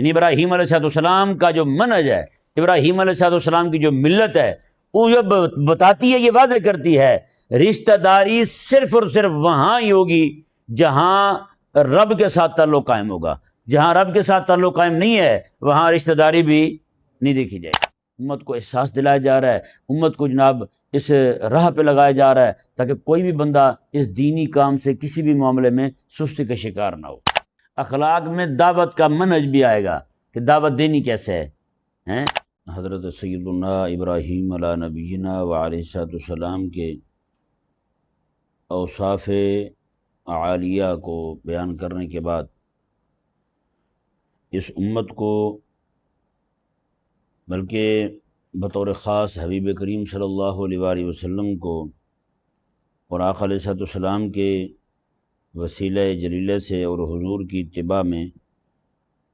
یعنی ابراہیم علیہ السلام کا جو منہج ہے، ابراہیم علیہ السلام کی جو ملت ہے، وہ جب بتاتی ہے، یہ واضح کرتی ہے رشتہ داری صرف اور صرف وہاں ہی ہوگی جہاں رب کے ساتھ تعلق قائم ہوگا۔ جہاں رب کے ساتھ تعلق قائم نہیں ہے وہاں رشتہ داری بھی نہیں دیکھی جائے۔ امت کو احساس دلایا جا رہا ہے، امت کو جناب اس راہ پہ لگایا جا رہا ہے تاکہ کوئی بھی بندہ اس دینی کام سے کسی بھی معاملے میں سستی کا شکار نہ ہو۔ اخلاق میں دعوت کا منہج بھی آئے گا کہ دعوت دینی کیسے ہے۔ حضرت سیدنا ابراہیم علیہ نبینا و علیہ السلام کے اوصاف عالیہ کو بیان کرنے کے بعد اس امت کو، بلکہ بطور خاص حبیب کریم صلی اللہ علیہ وآلہ وسلم کو اور آقا علیہ السلام کے وسیلہ جلیلہ سے اور حضور کی اتباع میں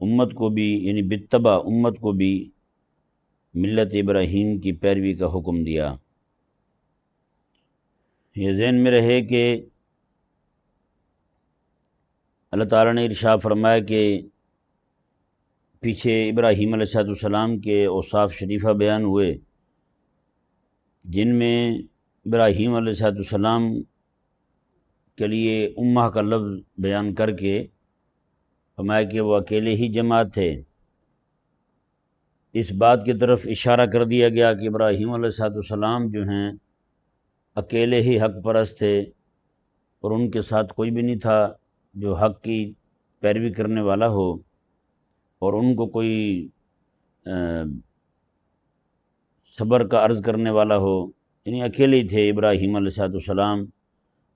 امت کو بھی، یعنی بالتبع امت کو بھی ملت ابراہیم کی پیروی کا حکم دیا۔ یہ ذہن میں رہے کہ اللہ تعالیٰ نے ارشاد فرمایا کہ پیچھے ابراہیم علیہ السلام کے اوصاف شریفہ بیان ہوئے، جن میں ابراہیم علیہ السلام کے لیے امہ کا لفظ بیان کر کے فرمایا کہ وہ اکیلے ہی جماعت تھے۔ اس بات کی طرف اشارہ کر دیا گیا کہ ابراہیم علیہ السلام جو ہیں اکیلے ہی حق پرست تھے، اور ان کے ساتھ کوئی بھی نہیں تھا جو حق کی پیروی کرنے والا ہو، اور ان کو کوئی صبر کا عرض کرنے والا ہو، یعنی اکیلے ہی تھے ابراہیم علیہ السلام۔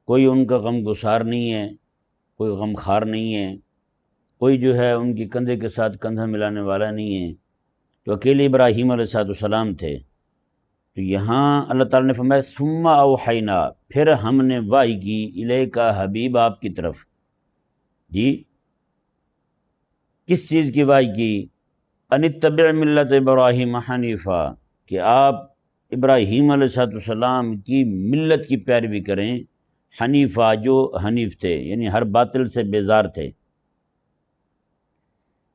کوئی ان کا غم گسار نہیں ہے، کوئی غم خار نہیں ہے، کوئی جو ہے ان کی کندھے کے ساتھ کندھا ملانے والا نہیں ہے، تو اکیلے ابراہیم علیہ السلام تھے۔ تو یہاں اللہ تعالیٰ نے فرمایا ثم اوحینا، پھر ہم نے وحی کی الیک حبیب آپ کی طرف۔ جی کس چیز کی وحی کی؟ ان اتبع ملت ابراہیم حنیفا، کہ آپ ابراہیم علیہ السلام کی ملت کی پیروی کریں، حنیفہ جو حنیف تھے، یعنی ہر باطل سے بیزار تھے۔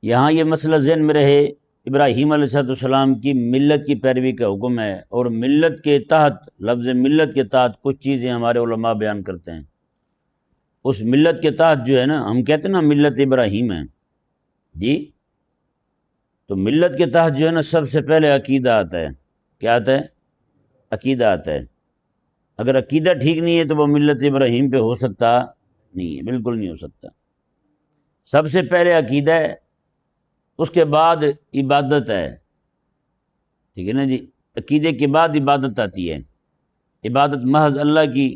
یہاں یہ مسئلہ ذہن میں رہے، ابراہیم علیہ السلام کی ملت کی پیروی کا حکم ہے، اور ملت کے تحت، لفظ ملت کے تحت کچھ چیزیں ہمارے علماء بیان کرتے ہیں۔ اس ملت کے تحت جو ہے نا، ہم کہتے ہیں نا ملت ابراہیم ہے، جی تو ملت کے تحت جو ہے نا سب سے پہلے عقیدہ آتا ہے۔ کیا آتا ہے؟ عقیدہ آتا ہے۔ اگر عقیدہ ٹھیک نہیں ہے تو وہ ملت ابراہیم پہ ہو سکتا نہیں ہے، بالکل نہیں ہو سکتا۔ سب سے پہلے عقیدہ ہے، اس کے بعد عبادت ہے، ٹھیک ہے نا جی۔ عقیدے کے بعد عبادت آتی ہے، عبادت محض اللہ کی،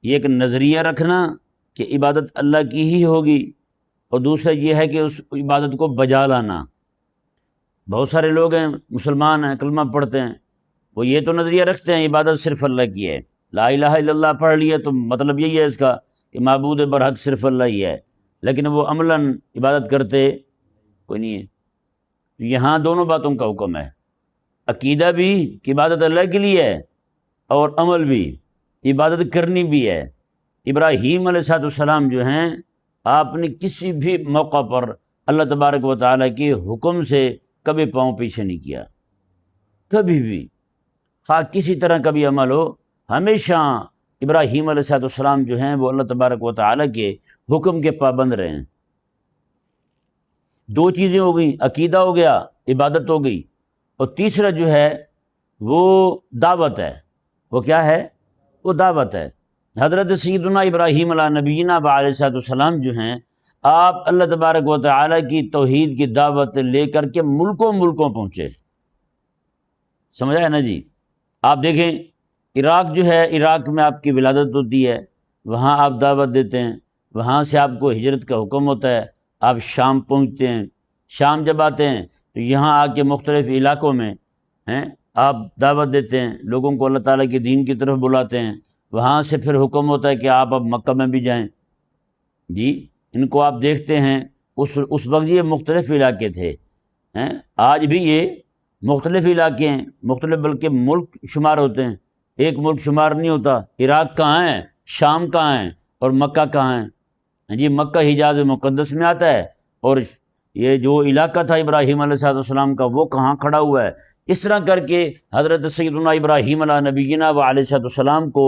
یہ ایک نظریہ رکھنا کہ عبادت اللہ کی ہی ہوگی، اور دوسرا یہ ہے کہ اس عبادت کو بجا لانا۔ بہت سارے لوگ ہیں، مسلمان ہیں، کلمہ پڑھتے ہیں، وہ یہ تو نظریہ رکھتے ہیں عبادت صرف اللہ کی ہے، لا الہ الا اللہ پڑھ لیا تو مطلب یہی ہے اس کا کہ معبود برحق صرف اللہ ہی ہے، لیکن وہ عملاً عبادت کرتے کوئی نہیں ہے۔ یہاں دونوں باتوں کا حکم ہے، عقیدہ بھی کہ عبادت اللہ کے لیے ہے، اور عمل بھی، عبادت کرنی بھی ہے۔ ابراہیم علیہ السلام جو ہیں، آپ نے کسی بھی موقع پر اللہ تبارک و تعالیٰ کے حکم سے کبھی پاؤں پیچھے نہیں کیا، کبھی بھی، خواہ کسی طرح کا بھی عمل ہو، ہمیشہ ابراہیم علیہ السلام جو ہیں وہ اللہ تبارک و تعالیٰ کے حکم کے پابند رہے ہیں۔ دو چیزیں ہو گئیں، عقیدہ ہو گیا، عبادت ہو گئی، اور تیسرا جو ہے وہ دعوت ہے۔ وہ کیا ہے؟ وہ دعوت ہے۔ حضرت سیدنا ابراہیم علیہ نبینا علیہ السلام جو ہیں، آپ اللہ تبارک و تعالیٰ کی توحید کی دعوت لے کر کے ملکوں پہنچے۔ سمجھا ہے نا جی؟ آپ دیکھیں عراق جو ہے، عراق میں آپ کی ولادت ہوتی ہے، وہاں آپ دعوت دیتے ہیں، وہاں سے آپ کو ہجرت کا حکم ہوتا ہے، آپ شام پہنچتے ہیں، شام جب آتے ہیں تو یہاں آ کے مختلف علاقوں میں آپ دعوت دیتے ہیں، لوگوں کو اللہ تعالیٰ کے دین کی طرف بلاتے ہیں، وہاں سے پھر حکم ہوتا ہے کہ آپ اب مکہ میں بھی جائیں۔ جی ان کو آپ دیکھتے ہیں، اس وقت یہ مختلف علاقے تھے، آج بھی یہ مختلف علاقے ہیں، مختلف بلکہ ملک شمار ہوتے ہیں، ایک ملک شمار نہیں ہوتا۔ عراق کہاں ہے، شام کہاں ہے، اور مکہ کہاں ہے؟ جی مکہ حجاز مقدس میں آتا ہے، اور یہ جو علاقہ تھا ابراہیم علیہ السلام کا وہ کہاں کھڑا ہوا ہے۔ اس طرح کر کے حضرت سیدنا ابراہیم علیہ نبینا و علیہ السلام کو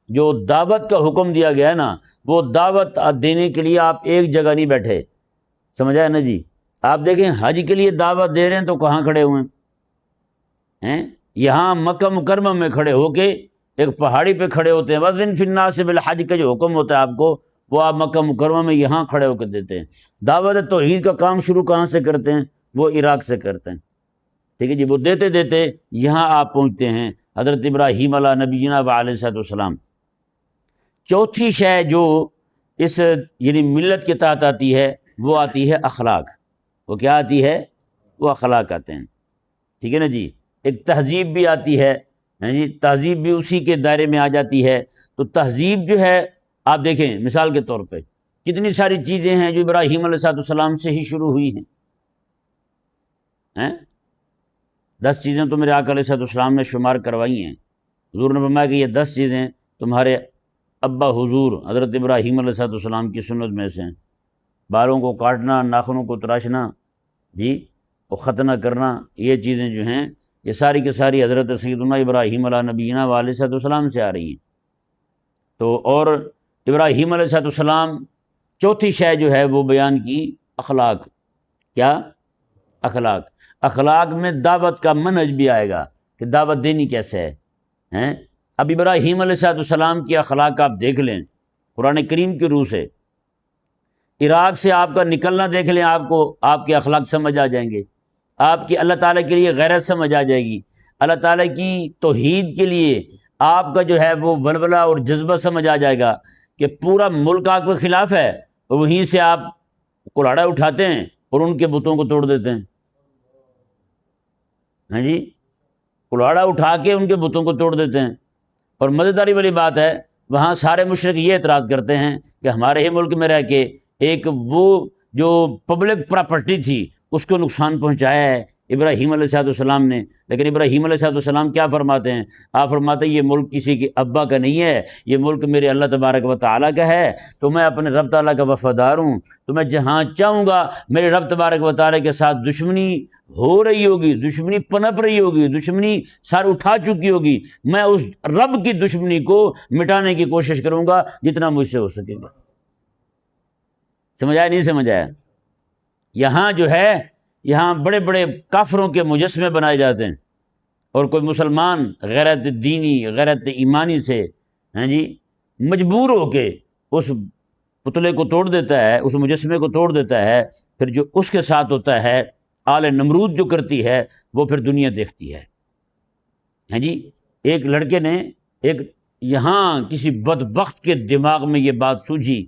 جو دعوت کا حکم دیا گیا ہے نا، وہ دعوت دینے کے لیے آپ ایک جگہ نہیں بیٹھے، سمجھا ہے نا جی۔ آپ دیکھیں حج کے لیے دعوت دے رہے ہیں تو کہاں کھڑے ہوئے ہیں؟ یہاں مکہ مکرمہ میں کھڑے ہو کے ایک پہاڑی پہ کھڑے ہوتے ہیں، وَأَذِّن فِي النَّاسِ بِالْحَجِّ کا جو حکم ہوتا ہے آپ کو، وہ آپ مکہ مکرمہ میں یہاں کھڑے ہو کے دیتے ہیں۔ دعوت توحید کا کام شروع کہاں سے کرتے ہیں؟ وہ عراق سے کرتے ہیں، ٹھیک ہے جی۔ وہ دیتے دیتے یہاں آپ پہنچتے ہیں، حضرت ابراہیم علیہ نبینا و علیہ السلام۔ چوتھی شے جو اس یعنی ملت کے تحت آتی ہے، وہ آتی ہے اخلاق۔ وہ کیا آتی ہے؟ وہ اخلاق آتے ہیں، ٹھیک ہے نا جی۔ ایک تہذیب بھی آتی ہے، جی، تہذیب بھی اسی کے دائرے میں آ جاتی ہے۔ تو تہذیب جو ہے، آپ دیکھیں مثال کے طور پہ کتنی ساری چیزیں ہیں جو ابراہیم علیہ السلام سے ہی شروع ہوئی ہیں۔ 10 چیزیں تو میرے آقا علیہ السلام نے شمار کروائی ہیں۔ حضور نے فرمایا کہ یہ 10 چیزیں تمہارے ابا حضور حضرت ابراہیم علیہ السلام کی سنت میں سے ہیں۔ بالوں کو کاٹنا، ناخنوں کو تراشنا، جی، اور ختنہ کرنا، یہ چیزیں جو ہیں یہ ساری کی ساری حضرت سیدنا ابراہیم علیہ نبینا و علیہ السلام سے آ رہی ہیں۔ تو اور ابراہیم علیہ السلام چوتھی شے جو ہے وہ بیان کی اخلاق۔ کیا؟ اخلاق۔ اخلاق میں دعوت کا منہج بھی آئے گا کہ دعوت دینی کیسے ہے۔ اب ابراہیم علیہ السلام کی اخلاق آپ دیکھ لیں قرآن کریم کی روح سے، عراق سے آپ کا نکلنا دیکھ لیں، آپ کو آپ کے اخلاق سمجھ آ جائیں گے، آپ کی اللہ تعالیٰ کے لیے غیرت سمجھ آ جائے گی، اللہ تعالیٰ کی توحید کے لیے آپ کا جو ہے وہ ولولہ اور جذبہ سمجھ آ جائے گا کہ پورا ملک آپ کے خلاف ہے، اور وہیں سے آپ کلاڑا اٹھاتے ہیں اور ان کے بتوں کو توڑ دیتے ہیں۔ ہاں جی، کلاڑا اٹھا کے ان کے بتوں کو توڑ دیتے ہیں۔ اور مزیداری والی بات ہے، وہاں سارے مشرک یہ اعتراض کرتے ہیں کہ ہمارے ہی ملک میں رہ کے ایک وہ جو پبلک پراپرٹی تھی اس کو نقصان پہنچایا ہے ابراہیم علیہ السلام نے۔ لیکن ابراہیم علیہ السلام کیا فرماتے ہیں؟ آپ فرماتے ہیں یہ ملک کسی کے ابا کا نہیں ہے، یہ ملک میرے اللہ تبارک و تعالیٰ کا ہے، تو میں اپنے رب تعالیٰ کا وفادار ہوں، تو میں جہاں چاہوں گا میرے رب تبارک و تعالیٰ کے ساتھ دشمنی ہو رہی ہوگی، دشمنی پنپ رہی ہوگی، دشمنی سر اٹھا چکی ہوگی، میں اس رب کی دشمنی کو مٹانے کی کوشش کروں گا جتنا مجھ سے ہو سکے گا۔ سمجھ آیا نہیں سمجھ آیا؟ یہاں جو ہے یہاں بڑے بڑے کافروں کے مجسمے بنائے جاتے ہیں، اور کوئی مسلمان غیرت دینی غیرت ایمانی سے ہیں جی مجبور ہو کے اس پتلے کو توڑ دیتا ہے، اس مجسمے کو توڑ دیتا ہے، پھر جو اس کے ساتھ ہوتا ہے آل نمرود جو کرتی ہے وہ پھر دنیا دیکھتی ہے۔ ہیں جی، ایک لڑکے نے ایک یہاں کسی بدبخت کے دماغ میں یہ بات سوجھی،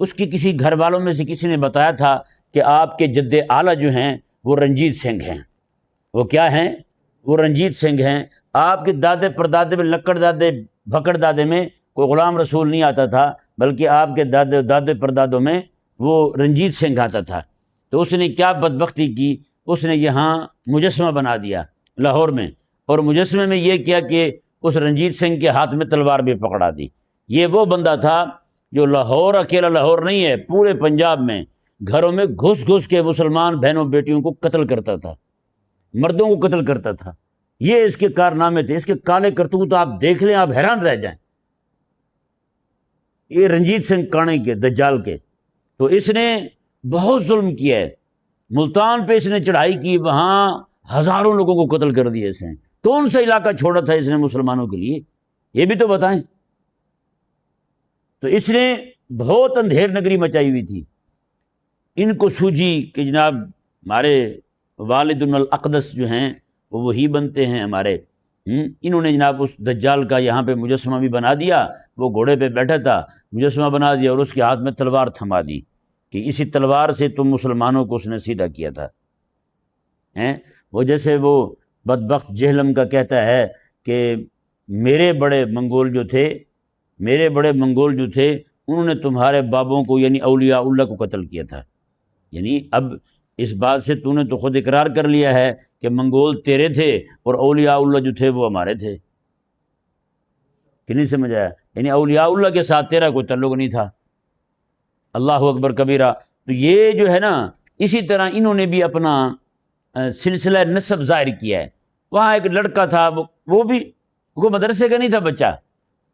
اس کی کسی گھر والوں میں سے کسی نے بتایا تھا کہ آپ کے جد اعلیٰ جو ہیں وہ رنجیت سنگھ ہیں۔ وہ کیا ہیں؟ وہ رنجیت سنگھ ہیں۔ آپ کے دادے پردادے میں لکڑ دادے بھکڑ دادے میں کوئی غلام رسول نہیں آتا تھا، بلکہ آپ کے دادے پردادوں میں وہ رنجیت سنگھ آتا تھا۔ تو اس نے کیا بدبختی کی، اس نے یہاں مجسمہ بنا دیا لاہور میں، اور مجسمے میں یہ کیا کہ اس رنجیت سنگھ کے ہاتھ میں تلوار بھی پکڑا دی۔ یہ وہ بندہ تھا جو لاہور، اکیلا لاہور نہیں ہے، پورے پنجاب میں گھروں میں گھس گھس کے مسلمان بہنوں بیٹیوں کو قتل کرتا تھا، مردوں کو قتل کرتا تھا۔ یہ اس کے کارنامے تھے، اس کے کالے کرتوت آپ دیکھ لیں، آپ حیران رہ جائیں۔ یہ رنجیت سنگھ کانے کے دجال کے، تو اس نے بہت ظلم کیا ہے۔ ملتان پہ اس نے چڑھائی کی، وہاں ہزاروں لوگوں کو قتل کر دیا اس نے۔ کون سا علاقہ چھوڑا تھا اس نے مسلمانوں کے لیے؟ یہ بھی تو بتائیں۔ تو اس نے بہت اندھیر نگری مچائی ہوئی تھی۔ ان کو سوجھی کہ جناب ہمارے والد الاقدس جو ہیں وہ وہی بنتے ہیں ہمارے، انہوں نے جناب اس دجال کا یہاں پہ مجسمہ بھی بنا دیا، وہ گھوڑے پہ بیٹھا تھا، مجسمہ بنا دیا، اور اس کے ہاتھ میں تلوار تھما دی کہ اسی تلوار سے تم مسلمانوں کو اس نے سیدھا کیا تھا۔ وہ جیسے وہ بدبخت جہلم کا کہتا ہے کہ میرے بڑے منگول جو تھے انہوں نے تمہارے بابوں کو یعنی اولیاء اللہ کو قتل کیا تھا۔ یعنی اب اس بات سے تو نے تو خود اقرار کر لیا ہے کہ منگول تیرے تھے اور اولیاء اللہ جو تھے وہ ہمارے تھے، کہ نہیں سمجھ آیا؟ یعنی اولیاء اللہ کے ساتھ تیرا کوئی تعلق نہیں تھا۔ اللہ اکبر کبیرہ۔ تو یہ جو ہے نا اسی طرح انہوں نے بھی اپنا سلسلہ نسب ظاہر کیا ہے۔ وہاں ایک لڑکا تھا، وہ بھی وہ مدرسے کا نہیں تھا بچہ،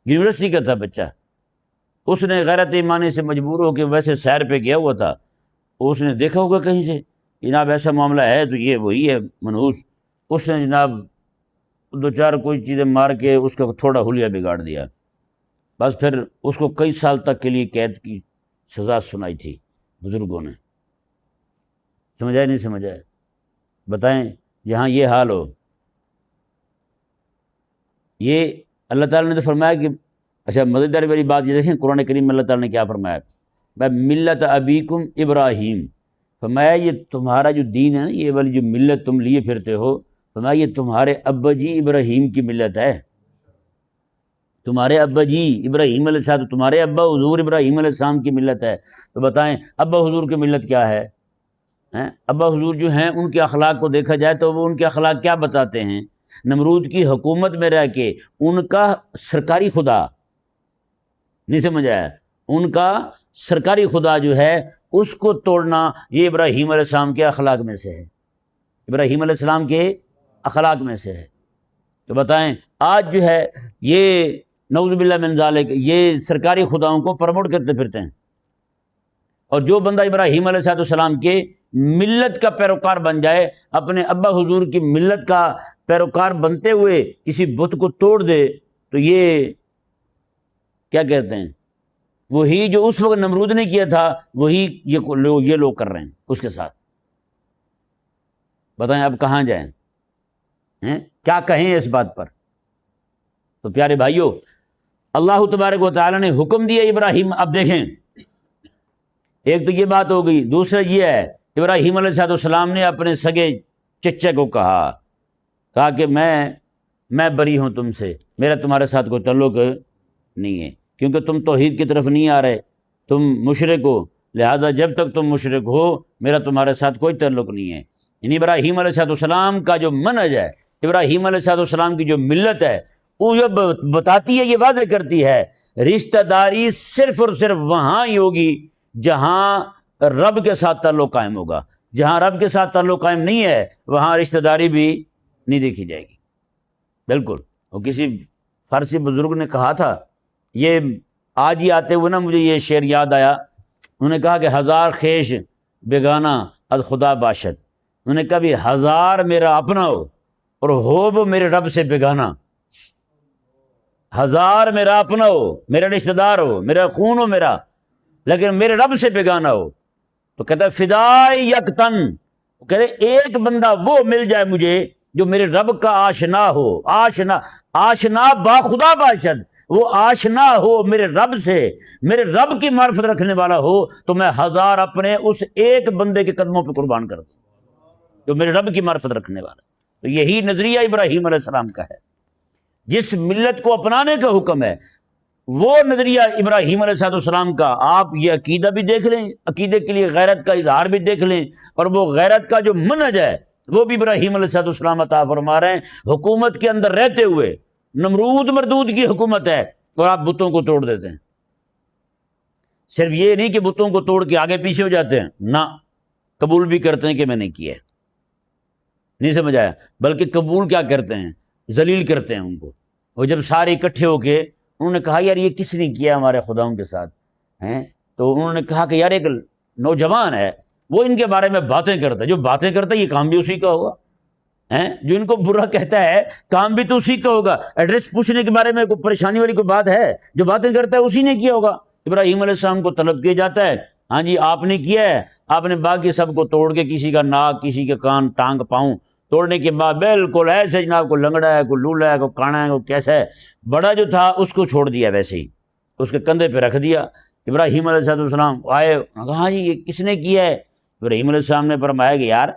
یونیورسٹی کا تھا بچہ، اس نے غیرت ایمانی سے مجبور ہو کے ویسے سیر پہ گیا ہوا تھا، اس نے دیکھا ہوگا کہیں سے جناب ایسا معاملہ ہے تو یہ وہی ہے منحوس، اس نے جناب دو چار کوئی چیزیں مار کے اس کا تھوڑا حلیہ بگاڑ دیا، بس پھر اس کو کئی سال تک کے لیے قید کی سزا سنائی تھی بزرگوں نے۔ سمجھا نہیں سمجھا؟ بتائیں جہاں یہ حال ہو، یہ اللہ تعالیٰ نے تو فرمایا کہ اچھا مزیدار والی بات یہ دیکھیں قرآن کریم میں اللہ تعالیٰ نے کیا فرمایا، میں ملت ابیکم ابراہیم، فرمایا یہ تمہارا جو دین ہے نا، یہ والی جو ملت تم لیے پھرتے ہو، فرمایا یہ تمہارے ابا جی ابراہیم کی ملت ہے، تمہارے ابا جی ابراہیم علیہ السلام، تمہارے ابا حضور ابراہیم علیہ السلام کی ملت ہے۔ تو بتائیں ابا حضور کی ملت کیا ہے؟ ابا حضور جو ہیں ان کے اخلاق کو دیکھا جائے تو وہ ان کے اخلاق کیا بتاتے ہیں؟ نمرود کی حکومت میں رہ کے ان کا سرکاری خدا نہیں سمجھ آیا، ان کا سرکاری خدا جو ہے اس کو توڑنا یہ ابراہیم علیہ السلام کے اخلاق میں سے ہے، ابراہیم علیہ السلام کے اخلاق میں سے ہے۔ تو بتائیں آج جو ہے یہ نعوذ باللہ من ذالک یہ سرکاری خداؤں کو پروموٹ کرتے پھرتے ہیں، اور جو بندہ ابراہیم علیہ السلام کے ملت کا پیروکار بن جائے، اپنے ابا حضور کی ملت کا پیروکار بنتے ہوئے کسی بت کو توڑ دے، تو یہ کیا کہتے ہیں، وہی جو اس وقت نمرود نے کیا تھا وہی یہ لوگ کر رہے ہیں اس کے ساتھ۔ بتائیں اب کہاں جائیں، کیا کہیں اس بات پر؟ تو پیارے بھائیوں، اللہ تبارک و تعالیٰ نے حکم دیا ابراہیم، اب دیکھیں ایک تو یہ بات ہو گئی، دوسرا یہ ہے ابراہیم علیہ السلام نے اپنے سگے چچے کو کہا کہ میں بری ہوں تم سے، میرا تمہارے ساتھ کوئی تعلق نہیں ہے، کیونکہ تم توحید کی طرف نہیں آ رہے، تم مشرک ہو، لہذا جب تک تم مشرک ہو میرا تمہارے ساتھ کوئی تعلق نہیں ہے۔ یعنی ابراہیم علیہ السلام کا جو منہج ہے، ابراہیم علیہ السلام کی جو ملت ہے، وہ یہ بتاتی ہے، یہ واضح کرتی ہے رشتہ داری صرف اور صرف وہاں ہی ہوگی جہاں رب کے ساتھ تعلق قائم ہوگا، جہاں رب کے ساتھ تعلق قائم نہیں ہے وہاں رشتہ داری بھی نہیں دیکھی جائے گی۔ بالکل، اور کسی فارسی بزرگ نے کہا تھا، یہ آج ہی آتے ہوئے نا مجھے یہ شعر یاد آیا، انہوں نے کہا کہ ہزار خیش بیگانہ از خدا باشد، انہوں نے کہا بھی ہزار میرا اپنا ہو اور ہو وہ میرے رب سے بیگانہ، ہزار میرا اپنا ہو، میرا رشتہ دار ہو، میرا خون ہو میرا، لیکن میرے رب سے بیگانہ ہو، تو کہتا ہے فدائے یک تن، کہتے ایک بندہ وہ مل جائے مجھے جو میرے رب کا آشنا ہو، آشنا با خدا باشد، وہ آشنا ہو میرے رب سے، میرے رب کی معرفت رکھنے والا ہو، تو میں ہزار اپنے اس ایک بندے کے قدموں پہ قربان کر دوں جو میرے رب کی معرفت رکھنے والا۔ تو یہی نظریہ ابراہیم علیہ السلام کا ہے، جس ملت کو اپنانے کا حکم ہے وہ نظریہ ابراہیم علیہ السلام کا۔ آپ یہ عقیدہ بھی دیکھ لیں، عقیدے کے لیے غیرت کا اظہار بھی دیکھ لیں، اور وہ غیرت کا جو منہج ہے وہ بھی ابراہیم علیہ السلام عطا فرما رہے ہیں۔ حکومت کے اندر رہتے ہوئے نمرود مردود کی حکومت ہے اور آپ بتوں کو توڑ دیتے ہیں، صرف یہ نہیں کہ بتوں کو توڑ کے آگے پیچھے ہو جاتے ہیں، نہ قبول بھی کرتے ہیں کہ میں نے کیا ہے، نہیں سمجھ آیا، بلکہ قبول کیا کرتے ہیں، ذلیل کرتے ہیں ان کو۔ اور جب سارے اکٹھے ہو کے انہوں نے کہا یار یہ کس نے کیا ہمارے خداؤں کے ساتھ ہیں، تو انہوں نے کہا کہ یار ایک نوجوان ہے وہ ان کے بارے میں باتیں کرتا ہے، جو باتیں کرتا ہے یہ کام بھی اسی کا ہوگا، جو ان کو برا کہتا ہے کام بھی تو اسی کا ہوگا، ایڈریس پوچھنے کے بارے میں کوئی پریشانی والی کوئی بات ہے، جو باتیں کرتا ہے اسی نے کیا ہوگا۔ ابراہیم علیہ السلام کو طلب کیا جاتا ہے، ہاں جی آپ نے کیا ہے، آپ نے باقی سب کو توڑ کے کسی کا ناک، کسی کے کان، ٹانگ، پاؤں توڑنے کے بعد بالکل ایسے جناب کو لنگڑا ہے، کوئی لولا ہے، کوئی کانا ہے، کوئی کیسا ہے، بڑا جو تھا اس کو چھوڑ دیا ویسے ہی، اس کے کندھے پہ رکھ دیا۔ ابراہیم علیہ السلام آئے، کہا جی یہ کس نے کیا ہے؟ ابراہیم علیہ السلام نے فرمایا کہ یار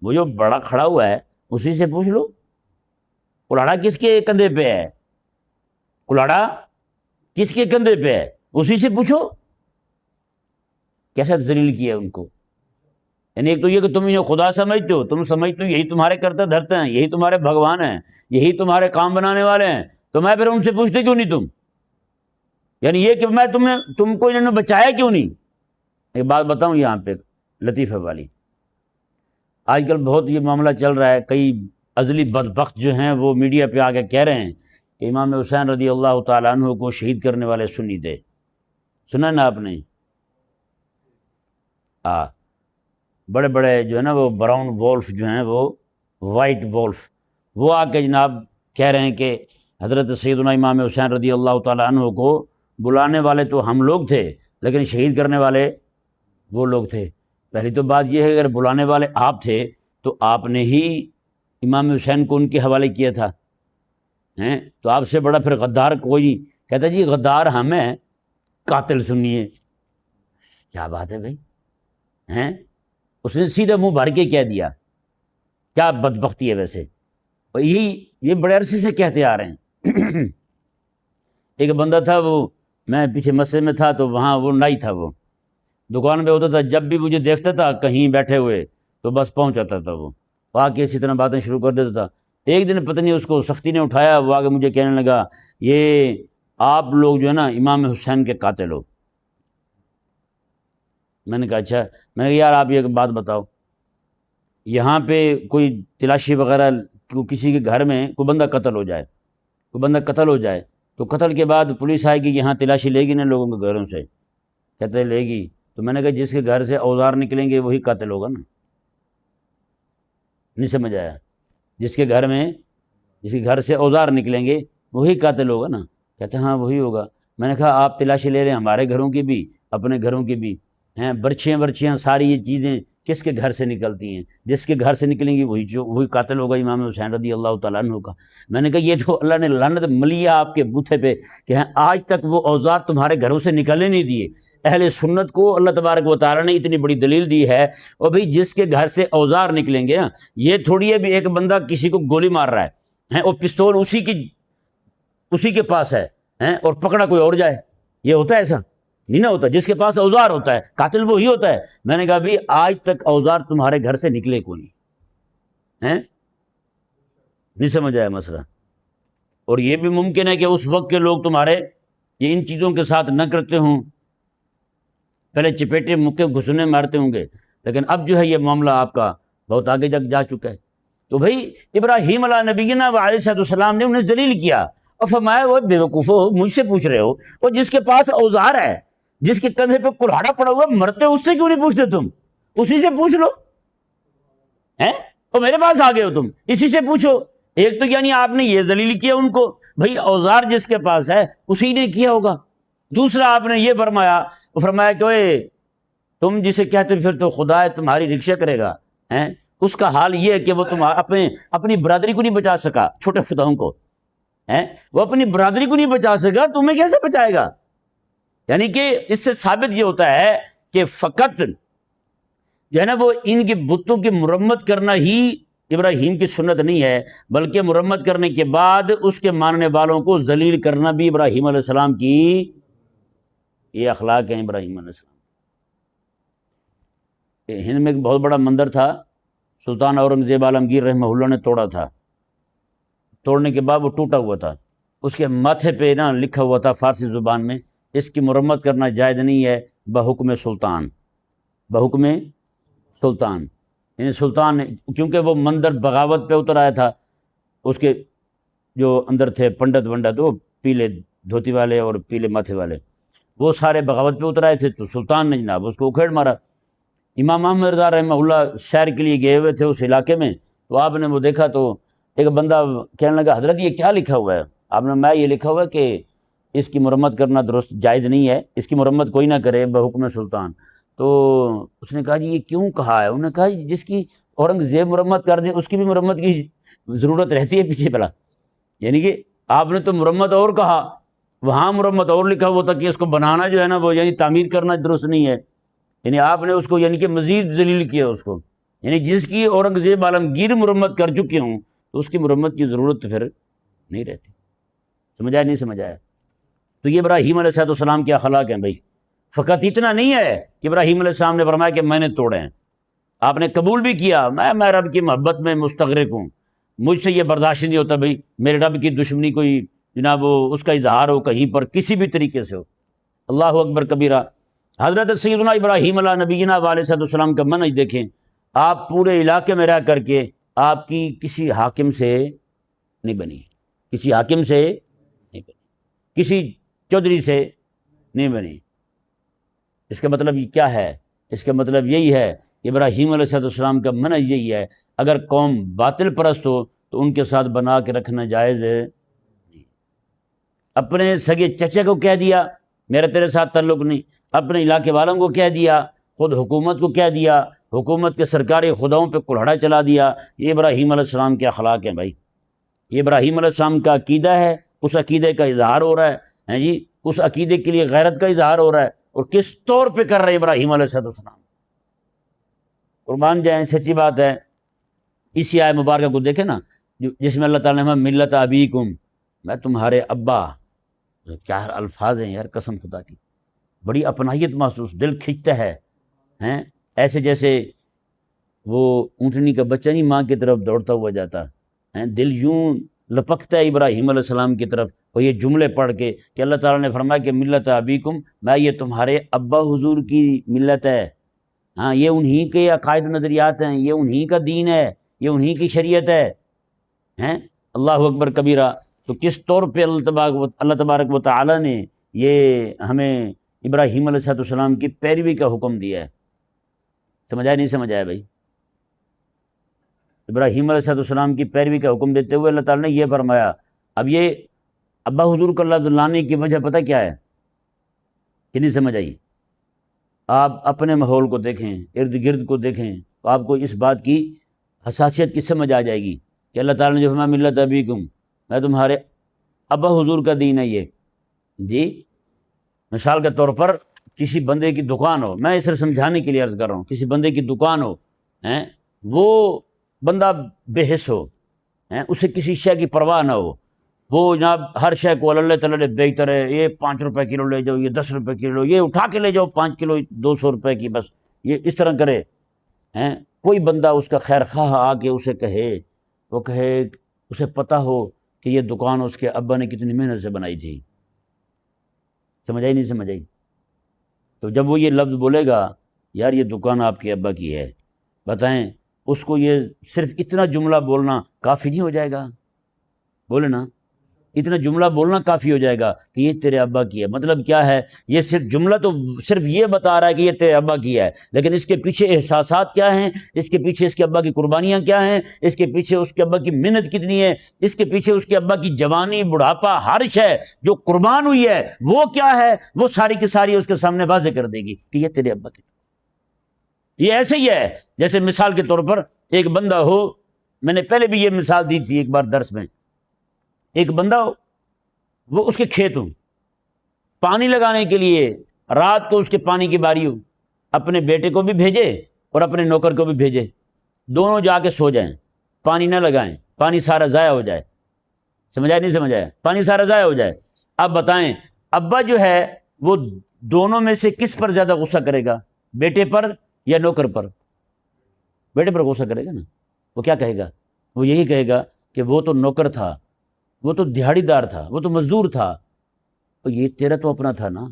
وہ جو بڑا کھڑا ہوا ہے اسی سے پوچھ لو، کلاڑا کس کے کندھے پہ ہے، کلاڑا کس کے کندھے پہ ہے اسی سے پوچھو۔ کیسا ذلیل کیا ان کو، یعنی ایک تو یہ کہ تم انہیں خدا سمجھتے ہو، تم سمجھتے ہو یہی تمہارے کرتے دھرتے ہیں، یہی تمہارے بھگوان ہیں، یہی تمہارے کام بنانے والے ہیں، تو میں پھر ان سے پوچھتے کیوں نہیں تم؟ یعنی یہ کہ میں تم کو انہوں نے بچایا کیوں نہیں؟ ایک بات بتاؤں یہاں پہ لطیفہ والی، آج کل بہت یہ معاملہ چل رہا ہے، کئی ازلی بدبخت جو ہیں وہ میڈیا پہ آ کے کہہ رہے ہیں کہ امام حسین رضی اللہ تعالیٰ عنہ کو شہید کرنے والے سنی تھے، سنا نا آپ نے؟ بڑے بڑے جو ہے نا وہ براؤن وولف جو ہیں، وہ وائٹ وولف، وہ آ کے جناب کہہ رہے ہیں کہ حضرت سیدنا امام حسین رضی اللہ تعالیٰ عنہ کو بلانے والے تو ہم لوگ تھے لیکن شہید کرنے والے وہ لوگ تھے۔ پہلی تو بات یہ ہے کہ اگر بلانے والے آپ تھے تو آپ نے ہی امام حسین کو ان کے حوالے کیا تھا، ہیں تو آپ سے بڑا پھر غدار کوئی نہیں۔ کہتا جی غدار ہم ہیں، قاتل سنیے، کیا بات ہے بھائی، ہیں اس نے سیدھا منہ بھر کے کہہ دیا، کیا بدبختی ہے ویسے۔ اور یہ بڑے عرصے سے کہتے آ رہے ہیں۔ ایک بندہ تھا، وہ میں پیچھے مسجد میں تھا تو وہاں وہ نائی تھا، وہ دکان پہ ہوتا تھا، جب بھی مجھے دیکھتا تھا کہیں بیٹھے ہوئے تو بس پہنچ جاتا تھا، وہ آ کے اسی طرح باتیں شروع کر دیتا تھا۔ ایک دن پتہ نہیں اس کو سختی نے اٹھایا، وہ آگے مجھے کہنے لگا یہ آپ لوگ جو ہے نا امام حسین کے قاتل ہو۔ میں نے کہا اچھا، میں نے کہا یار آپ یہ بات بتاؤ، یہاں پہ کوئی تلاشی وغیرہ کسی کے گھر میں کوئی بندہ قتل ہو جائے تو قتل کے بعد پولیس آئے گی، یہاں تلاشی لے گی نا لوگوں کے گھروں سے؟ کہتے لے گی۔ تو میں نے کہا جس کے گھر سے اوزار نکلیں گے وہی قاتل ہوگا نا، نہیں سمجھ آیا؟ جس کے گھر سے اوزار نکلیں گے وہی قاتل ہوگا نا؟ کہتے ہاں وہی ہوگا۔ میں نے کہا آپ تلاشی لے رہے ہیں ہمارے گھروں کی بھی اپنے گھروں کی بھی، ہیں برچیاں ساری یہ چیزیں کس کے گھر سے نکلتی ہیں؟ جس کے گھر سے نکلیں گی وہی قاتل ہوگا امام حسین رضی اللہ تعالیٰ عنہ کا۔ میں نے کہا یہ تو اللہ نے لعنت ملی ہے آپ کے بوتھے پہ کہ آج تک وہ اوزار تمہارے گھروں سے نکلنے نہیں دیے۔ اہل سنت کو اللہ تبارک و تعالیٰ نے اتنی بڑی دلیل دی ہے، اور بھئی جس کے گھر سے اوزار نکلیں گے نا، یہ تھوڑی ہے بھی ایک بندہ کسی کو گولی مار رہا ہے اور پستول اسی کے پاس ہے اور پکڑا کوئی اور جائے، یہ ہوتا ہے؟ ایسا نہیں نہ ہوتا۔ جس کے پاس اوزار ہوتا ہے قاتل وہی ہوتا ہے۔ میں نے کہا بھی آج تک اوزار تمہارے گھر سے نکلے کو نہیں سمجھ آیا مسئلہ؟ اور یہ بھی ممکن ہے کہ اس وقت کے لوگ تمہارے یہ ان چیزوں کے ساتھ نہ کرتے ہوں، پہلے چپیٹے مکے گھسنے مارتے ہوں گے، لیکن اب جو ہے یہ معاملہ آپ کا بہت آگے تک جا چکا ہے۔ تو بھائی ابراہیم علیہ نبینا علیہ السلام نے انہیں ذلیل کیا اور فرمایا وہ بے وقوف ہو، مجھ سے پوچھ رہے ہو، اور جس کے پاس اوزار ہے، جس کے کندھے پہ کلہاڑا پڑا ہوا مرتے، اس سے کیوں نہیں پوچھتے تم؟ اسی سے پوچھ لو، اور میرے پاس آ گئے ہو تم، اسی سے پوچھو۔ ایک تو یعنی آپ نے یہ ذلیل کیا ان کو، بھائی اوزار جس کے پاس ہے اسی نے کیا ہوگا۔ دوسرا آپ نے یہ فرمایا کہ اوے تم جسے کہتے پھر تو خدا ہے تمہاری رکشا کرے گا، اس کا حال یہ ہے کہ وہ تم اپنی برادری کو نہیں بچا سکا، چھوٹے خداؤں کو، وہ اپنی برادری کو نہیں بچا سکا، تمہیں کیسے بچائے گا؟ یعنی کہ اس سے ثابت یہ ہوتا ہے کہ فقط جو ہے نا وہ ان کے بتوں کی مرمت کرنا ہی ابراہیم کی سنت نہیں ہے، بلکہ مرمت کرنے کے بعد اس کے ماننے والوں کو ذلیل کرنا بھی ابراہیم علیہ السلام کی یہ اخلاق ہیں۔ ابراہیم علیہ السلام ہند میں ایک بہت بڑا مندر تھا، سلطان اورنگزیب عالمگیر رحمہ اللہ نے توڑا تھا، توڑنے کے بعد وہ ٹوٹا ہوا تھا، اس کے ماتھے پہ نا لکھا ہوا تھا فارسی زبان میں اس کی مرمت کرنا جائز نہیں ہے بحکم سلطان، بحکم سلطان، یعنی سلطان نے، کیونکہ وہ مندر بغاوت پہ اتر آیا تھا، اس کے جو اندر تھے پنڈت ونڈت وہ پیلے دھوتی والے اور پیلے ماتھے والے، وہ سارے بغاوت پہ اتر آئے تھے، تو سلطان نے جناب اس کو اکھیڑ مارا۔ امام احمد رضا رحمہ اللہ سیر کے لیے گئے ہوئے تھے اس علاقے میں، تو آپ نے وہ دیکھا تو ایک بندہ کہنے لگا حضرت یہ کیا لکھا ہوا ہے؟ آپ نے میں یہ لکھا ہوا ہے کہ اس کی مرمت کرنا درست جائز نہیں ہے، اس کی مرمت کوئی نہ کرے بحکم سلطان۔ تو اس نے کہا جی یہ کیوں کہا ہے؟ انہوں نے کہا جس کی اورنگزیب مرمت کر دیں اس کی بھی مرمت کی ضرورت رہتی ہے پیچھے بلا، یعنی کہ آپ نے تو مرمت اور کہا، وہاں مرمت اور لکھا ہوا تھا کہ اس کو بنانا جو ہے نا وہ یعنی تعمیر کرنا درست نہیں ہے، یعنی آپ نے اس کو یعنی کہ مزید ذلیل کیا اس کو، یعنی جس کی اورنگزیب عالمگیر مرمت کر چکے ہوں تو اس کی مرمت کی ضرورت پھر نہیں رہتی۔ سمجھ آیا نہیں سمجھ آیا؟ تو یہ ابراہیم علیہ السلام کے اخلاق ہیں بھائی۔ فقط اتنا نہیں ہے کہ ابراہیم علیہ السلام نے فرمایا کہ میں نے توڑے ہیں، آپ نے قبول بھی کیا میں رب کی محبت میں مستغرق ہوں، مجھ سے یہ برداشت نہیں ہوتا بھائی میرے رب کی دشمنی کوئی جناب اس کا اظہار ہو کہیں پر کسی بھی طریقے سے ہو۔ اللہ اکبر کبیرہ۔ حضرت سیدنا ابراہیم علیہ نبینا علیہ السلام کا منہج دیکھیں، آپ پورے علاقے میں رہ کر کے آپ کی کسی حاکم سے نہیں بنی، کسی حاکم سے نہیں بنی، کسی چودھری سے نہیں بنی۔ اس کا مطلب یہ کیا ہے؟ اس کا مطلب یہی ہے کہ ابراہیم علیہ السلام کا منہج یہی ہے، اگر قوم باطل پرست ہو تو ان کے ساتھ بنا کے رکھنا جائز ہے۔ اپنے سگے چچا کو کہہ دیا میرا تیرے ساتھ تعلق نہیں، اپنے علاقے والوں کو کہہ دیا، خود حکومت کو کہہ دیا، حکومت کے سرکاری خداؤں پہ کلہڑا چلا دیا۔ یہ ابراہیم علیہ السلام کے اخلاق ہیں بھائی، یہ ابراہیم علیہ السلام کا عقیدہ ہے، اس عقیدے کا اظہار ہو رہا ہے جی، اس عقیدے کے لیے غیرت کا اظہار ہو رہا ہے، اور کس طور پہ کر رہے ابراہیم علیہ السلام، قربان جائیں، سچی بات ہے۔ اسی آیت مبارکہ کو دیکھیں نا جس میں اللہ تعالیٰ نے ملت ابیکم، میں تمہارے ابا، کیا الفاظ ہیں یار، قسم خدا کی، بڑی اپنائیت محسوس، دل کھنچتا ہے، ہیں ایسے جیسے وہ اونٹنی کا بچہ نہیں ماں کی طرف دوڑتا ہوا جاتا ہے، دل یوں لپکتا ہے ابراہیم علیہ السلام کی طرف، اور یہ جملے پڑھ کے کہ اللہ تعالیٰ نے فرمایا کہ ملت ابیکم، میں یہ تمہارے ابا حضور کی ملت ہے، ہاں یہ انہی کے عقائد نظریات ہیں، یہ انہی کا دین ہے، یہ انہی کی شریعت ہے، ہیں اللہ اکبر کبیرہ۔ تو کس طور پہ اللہ تبارک و تعالیٰ نے یہ ہمیں ابراہیم علیہ السلام کی پیروی کا حکم دیا ہے، سمجھایا نہیں سمجھایا بھائی؟ ابراہیم علیہ السلام کی پیروی کا حکم دیتے ہوئے اللہ تعالیٰ نے یہ فرمایا۔ اب یہ ابا حضور کا لفظ لانے کی وجہ پتہ کیا ہے کہ نہیں سمجھ آئی؟ آپ اپنے ماحول کو دیکھیں، ارد گرد کو دیکھیں، تو آپ کو اس بات کی حساسیت کی سمجھ آ جائے گی کہ اللہ تعالیٰ نے جو فرمایا ملت ابیکم، میں تمہارے ابا حضور کا دین ہے یہ جی۔ مثال کے طور پر کسی بندے کی دکان ہو، میں اسے سمجھانے کے لیے عرض کر رہا ہوں، کسی بندے کی دکان ہو، وہ بندہ بے حس ہو، اسے کسی شے کی پرواہ نہ ہو، وہ جناب ہر شے کو اللہ تعالیٰ بیچتا رہے، یہ 5 روپے کلو لے جاؤ، یہ 10 روپے کلو، یہ اٹھا کے لے جاؤ 5 کلو 200 روپے کی، بس یہ اس طرح کرے۔ کوئی بندہ اس کا خیر خواہ آ کے اسے کہے، وہ کہے، اسے پتہ ہو کہ یہ دکان اس کے ابا نے کتنی محنت سے بنائی تھی، سمجھ آئی نہیں سمجھ آئی؟ تو جب وہ یہ لفظ بولے گا یار یہ دکان آپ کے ابا کی ہے، بتائیں اس کو یہ صرف اتنا جملہ بولنا کافی نہیں ہو جائے گا؟ بولے نا، اتنا جملہ بولنا کافی ہو جائے گا کہ یہ تیرے ابا کی ہے۔ مطلب کیا ہے؟ یہ صرف جملہ تو صرف یہ بتا رہا ہے کہ یہ تیرے ابا کی ہے، لیکن اس کے پیچھے احساسات کیا ہیں، اس کے پیچھے اس کے ابا کی قربانیاں کیا ہیں، اس کے پیچھے اس کے ابا کی محنت کتنی ہے، اس کے پیچھے اس کے ابا کی جوانی، بڑھاپا، ہر شے جو قربان ہوئی ہے وہ کیا ہے، وہ ساری کی ساری اس کے سامنے واضح کر دے گی کہ یہ تیرے ابا کی۔ یہ ایسے ہی ہے جیسے مثال کے طور پر ایک بندہ ہو، میں نے پہلے بھی یہ مثال دی تھی ایک بار درس میں، ایک بندہ ہو، وہ اس کے کھیت ہوں، پانی لگانے کے لیے رات کو اس کے پانی کی باری ہو، اپنے بیٹے کو بھی بھیجے اور اپنے نوکر کو بھی بھیجے، دونوں جا کے سو جائیں، پانی نہ لگائیں، پانی سارا ضائع ہو جائے، سمجھایا نہیں سمجھایا؟ پانی سارا ضائع ہو جائے۔ اب بتائیں ابا جو ہے وہ دونوں میں سے کس پر زیادہ غصہ کرے گا، بیٹے پر یا نوکر پر؟ بیٹے پر غصہ کرے گا نا۔ وہ کیا کہے گا؟ وہ یہی کہے گا کہ وہ تو نوکر تھا، وہ تو دیہڑی دار تھا، وہ تو مزدور تھا، اور یہ تیرا تو اپنا تھا نا،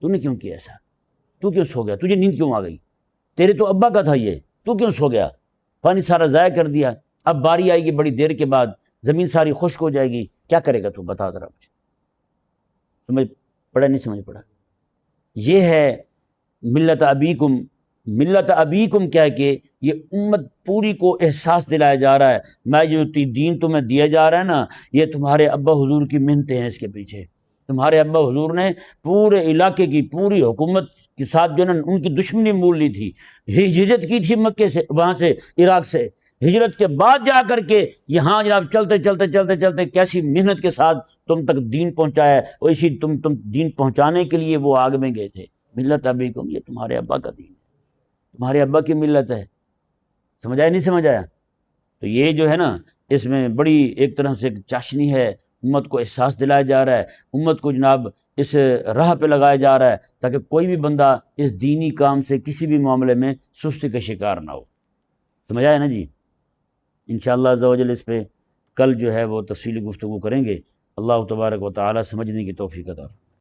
تو نے کیوں کیا ایسا؟ تو کیوں سو گیا؟ تجھے نیند کیوں آ گئی؟ تیرے تو ابا کا تھا یہ، تو کیوں سو گیا؟ پانی سارا ضائع کر دیا، اب باری آئے گی بڑی دیر کے بعد، زمین ساری خشک ہو جائے گی، کیا کرے گا تو؟ بتا ذرا مجھے، سمجھ پڑا نہیں سمجھ پڑا؟ یہ ہے ملت ابیکم۔ ملت ابیکم کیا کہ یہ امت پوری کو احساس دلایا جا رہا ہے، میں جو دین تمہیں دیا جا رہا ہے نا، یہ تمہارے ابا حضور کی محنتیں ہیں، اس کے پیچھے تمہارے ابا حضور نے پورے علاقے کی پوری حکومت کے ساتھ جو ہے نا ان کی دشمنی مول لی تھی، ہجرت کی تھی مکے سے، وہاں سے عراق سے، ہجرت کے بعد جا کر کے یہاں جناب چلتے چلتے چلتے چلتے کیسی محنت کے ساتھ تم تک دین پہنچایا ہے، اور اسی تم دین پہنچانے کے لیے وہ آگ میں گئے تھے۔ ملت ابیکم، یہ تمہارے ابا کا دین ہے، تمہارے ابا کی ملت ہے، سمجھ آیا نہیں سمجھ آیا؟ تو یہ جو ہے نا اس میں بڑی ایک طرح سے چاشنی ہے، امت کو احساس دلایا جا رہا ہے، امت کو جناب اس راہ پہ لگایا جا رہا ہے تاکہ کوئی بھی بندہ اس دینی کام سے کسی بھی معاملے میں سستی کا شکار نہ ہو۔ سمجھ آیا نا جی؟ انشاءاللہ عز و جل اس پہ کل جو ہے وہ تفصیلی گفتگو کریں گے۔ اللہ تبارک و تعالی سمجھنے کی توفیق عطا فرمائے۔